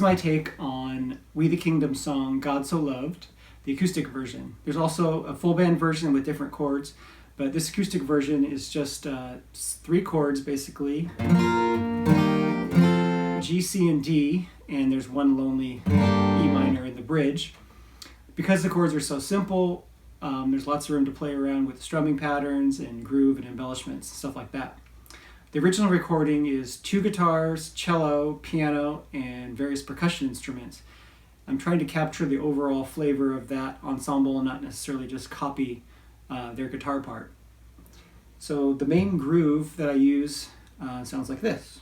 my take on We the Kingdom song, God So Loved, the acoustic version. There's also a full band version with different chords, but this acoustic version is just 3 chords basically, G, C, and D, and there's one lonely E minor in the bridge. Because the chords are so simple, there's lots of room to play around with strumming patterns and groove and embellishments, stuff like that. The original recording is 2 guitars, cello, piano, and various percussion instruments. I'm trying to capture the overall flavor of that ensemble and not necessarily just copy their guitar part. So the main groove that I use sounds like this.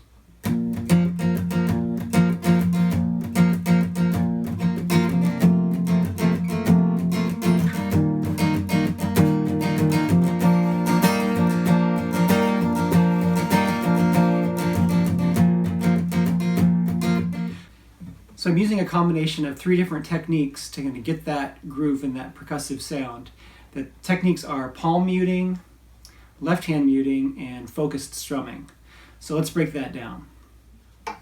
So I'm using a combination of 3 different techniques to kind of get that groove and that percussive sound. The techniques are palm muting, left hand muting, and focused strumming. So let's break that down.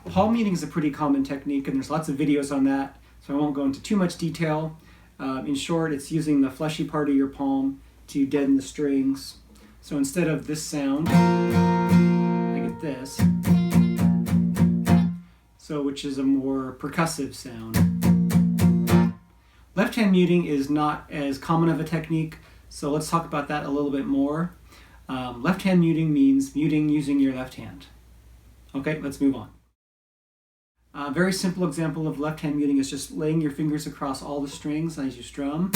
Palm muting is a pretty common technique, and there's lots of videos on that, so I won't go into too much detail. In short, it's using the fleshy part of your palm to deaden the strings. So instead of this sound, I get this. So which is a more percussive sound. Left hand muting is not as common of a technique, so let's talk about that a little bit more. Left hand muting means muting using your left hand. Okay, let's move on. A very simple example of left hand muting is just laying your fingers across all the strings as you strum.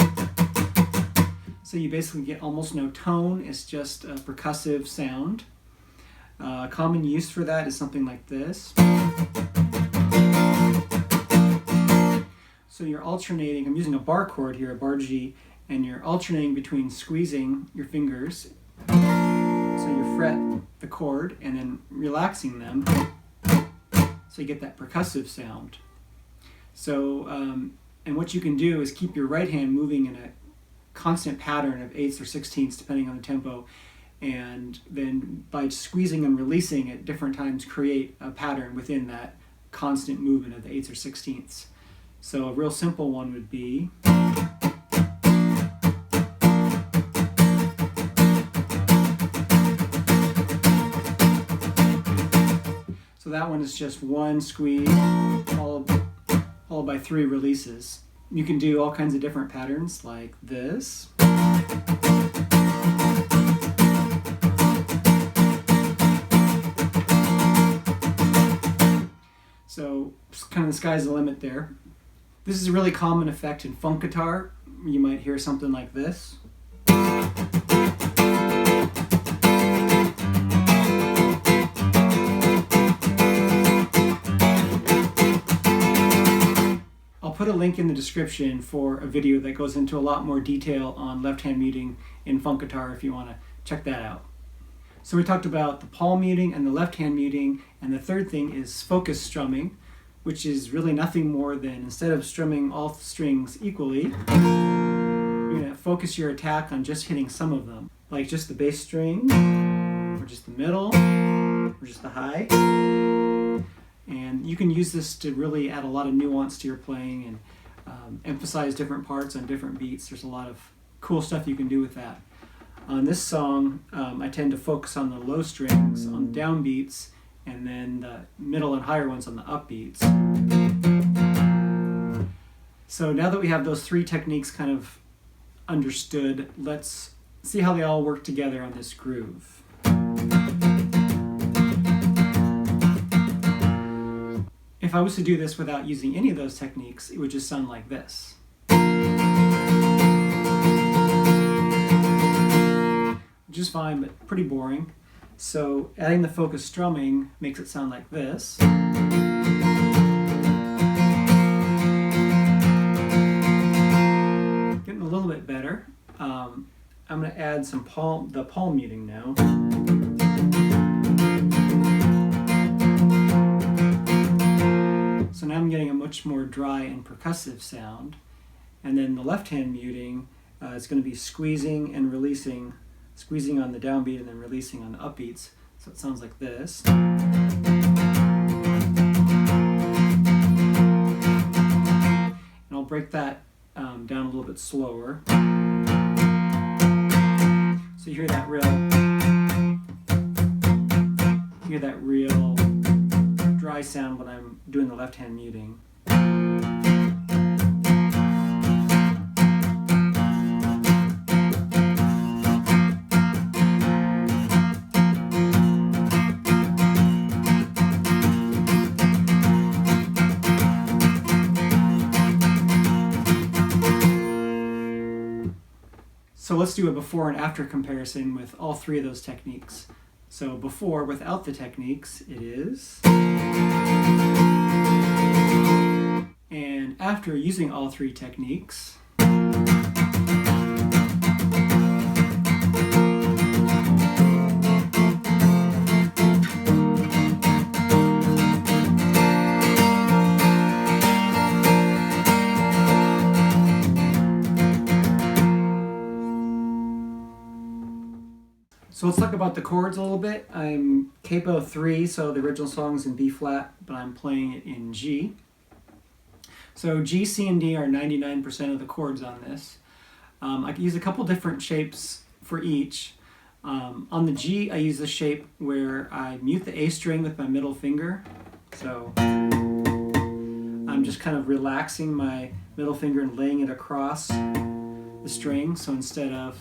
So you basically get almost no tone, it's just a percussive sound. Common use for that is something like this. So you're alternating, I'm using a bar chord here, a bar G, and you're alternating between squeezing your fingers, so you fret the chord, and then relaxing them, so you get that percussive sound. So, and what you can do is keep your right hand moving in a constant pattern of 8ths or 16ths, depending on the tempo, and then by squeezing and releasing at different times, create a pattern within that constant movement of the 8ths or 16ths. So a real simple one would be so that one is just 1 squeeze followed by 3 releases. You can do all kinds of different patterns like this. So kind of the sky's the limit there. This is a really common effect in funk guitar. You might hear something like this. I'll put a link in the description for a video that goes into a lot more detail on left-hand muting in funk guitar if you want to check that out. So we talked about the palm muting and the left-hand muting, and the third thing is focus strumming, which is really nothing more than instead of strumming all strings equally, you're going to focus your attack on just hitting some of them, like just the bass string, or just the middle, or just the high. And you can use this to really add a lot of nuance to your playing and emphasize different parts on different beats. There's a lot of cool stuff you can do with that. On this song, I tend to focus on the low strings, on the downbeats, and then the middle and higher ones on the upbeats. So now that we have those 3 techniques kind of understood, let's see how they all work together on this groove. If I was to do this without using any of those techniques, it would just sound like this. Which is fine, but pretty boring. So adding the focus strumming makes it sound like this. Getting a little bit better. I'm going to add some the palm muting now. So now I'm getting a much more dry and percussive sound. And then the left-hand muting is going to be squeezing and releasing. Squeezing on the downbeat and then releasing on the upbeats. So it sounds like this. break that down a little bit slower. So you hear that real dry sound when I'm doing the left hand muting. So let's do a before and after comparison with all three of those techniques. So before, without the techniques, it is. And after using all three techniques, so let's talk about the chords a little bit. I'm capo 3, so the original song's in B flat, but I'm playing it in G. So G, C, and D are 99% of the chords on this. I can use a couple different shapes for each. On the G, I use the shape where I mute the A string with my middle finger. So I'm just kind of relaxing my middle finger and laying it across the string. So instead of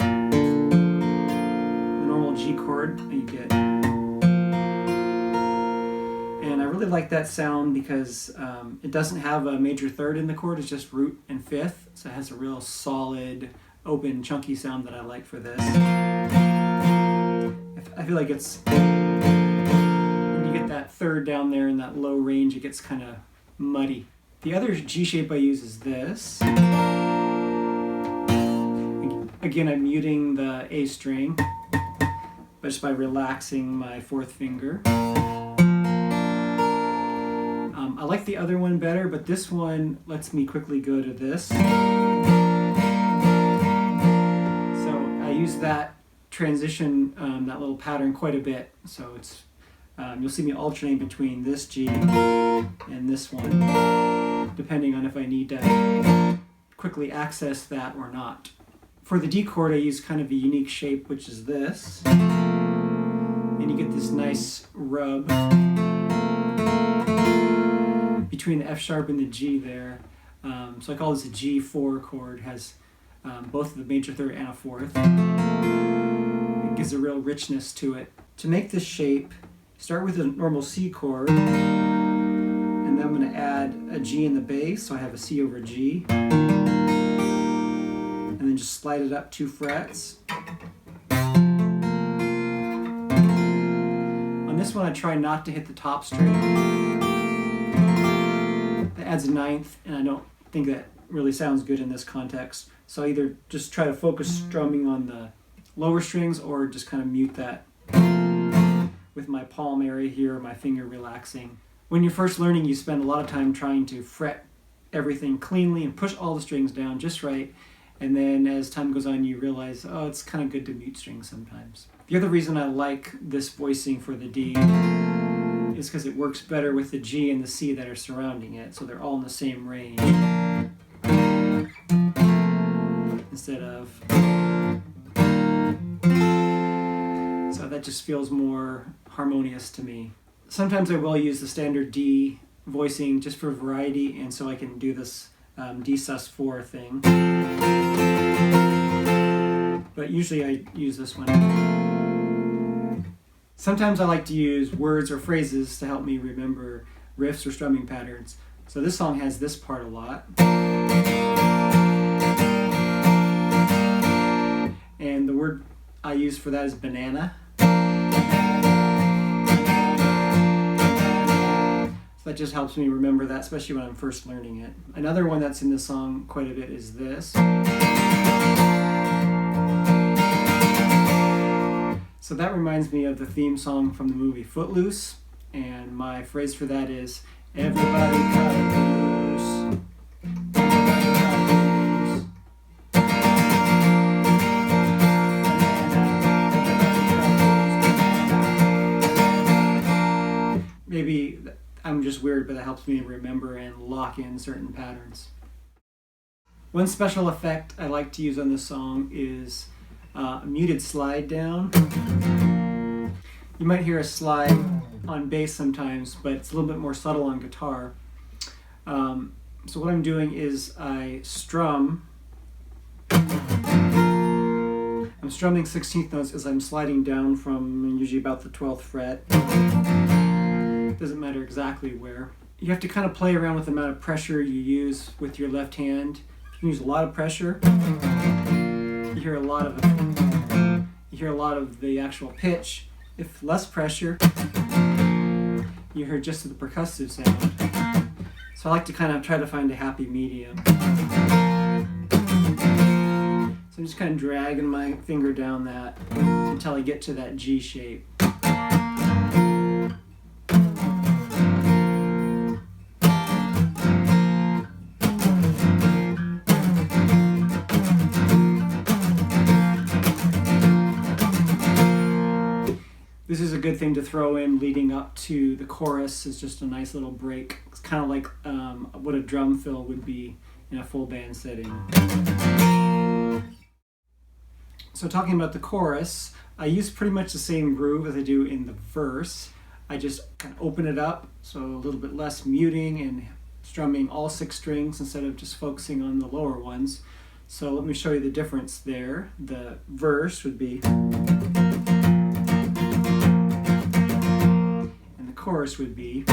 G chord you get. And I really like that sound because it doesn't have a major third in the chord, it's just root and fifth, so it has a real solid, open, chunky sound that I like for this. I feel like it's, when you get that third down there in that low range, it gets kind of muddy. The other G shape I use is this. Again, I'm muting the A string, but just by relaxing my fourth finger. I like the other one better, but this one lets me quickly go to this. So I use that transition, that little pattern quite a bit. So it's you'll see me alternate between this G and this one, depending on if I need to quickly access that or not. For the D chord, I use kind of a unique shape, which is this. And you get this nice rub between the F sharp and the G there. So I call this a G4 chord. It has both the major third and a fourth. It gives a real richness to it. To make this shape, start with a normal C chord, and then I'm going to add a G in the bass, so I have a C over G. And then just slide it up 2 frets. On this one, I try not to hit the top string. That adds a ninth, and I don't think that really sounds good in this context. So I either just try to focus strumming on the lower strings, or just kind of mute that with my palm area here, my finger relaxing. When you're first learning, you spend a lot of time trying to fret everything cleanly and push all the strings down just right. And then as time goes on, you realize, oh, it's kind of good to mute strings sometimes. The other reason I like this voicing for the D is because it works better with the G and the C that are surrounding it, so they're all in the same range. Instead of... So that just feels more harmonious to me. Sometimes I will use the standard D voicing just for variety, and so I can do this D sus4 thing. But usually I use this one. Sometimes I like to use words or phrases to help me remember riffs or strumming patterns. So this song has this part a lot. And the word I use for that is banana. That just helps me remember that, especially when I'm first learning it. Another one that's in this song quite a bit is this. So that reminds me of the theme song from the movie Footloose, and my phrase for that is, everybody got a blues. Everybody got blues. Maybe I'm just weird, but that helps me remember and lock in certain patterns. One special effect I like to use on this song is a muted slide down. You might hear a slide on bass sometimes, but it's a little bit more subtle on guitar. So what I'm doing is I'm strumming 16th notes as I'm sliding down from usually about the 12th fret. Doesn't matter exactly where. You have to kind of play around with the amount of pressure you use with your left hand. If you use a lot of pressure, you hear a lot of the actual pitch. If less pressure, you hear just the percussive sound. So I like to kind of try to find a happy medium. So I'm just kind of dragging my finger down that until I get to that G shape. This is a good thing to throw in leading up to the chorus. It's just a nice little break. It's kind of like what a drum fill would be in a full band setting. So talking about the chorus, I use pretty much the same groove as I do in the verse. I just kind of open it up, so a little bit less muting and strumming all 6 strings instead of just focusing on the lower ones. So let me show you the difference there. The verse would be, chorus would be.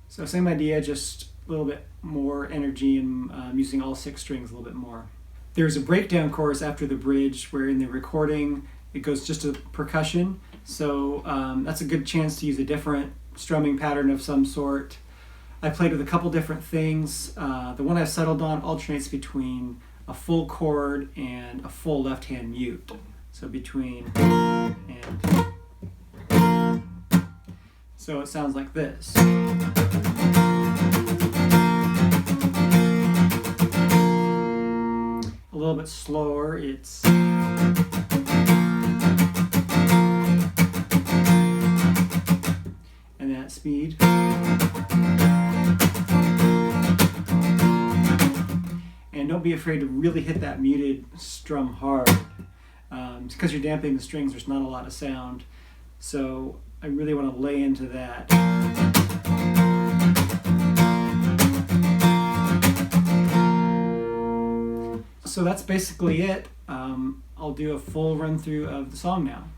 So same idea, just a little bit more energy and using all 6 strings a little bit more. There's a breakdown chorus after the bridge where in the recording it goes just to percussion. So that's a good chance to use a different strumming pattern of some sort. I played with a couple different things. The one I've settled on alternates between a full chord and a full left hand mute. So between and. So it sounds like this. A little bit slower, it's. And that speed. And don't be afraid to really hit that muted strum hard. Because you're damping the strings, there's not a lot of sound. So I really want to lay into that. So that's basically it. I'll do a full run through of the song now.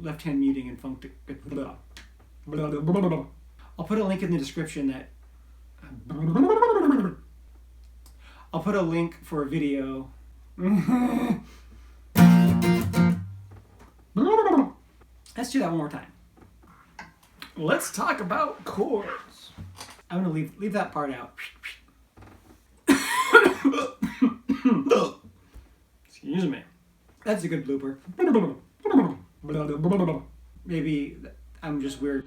left-hand muting and funk. I'll put a link in the description that. I'll put a link for a video. Let's do that one more time. Let's talk about chords. I'm gonna leave that part out. Excuse me. That's a good blooper. Maybe I'm just weird.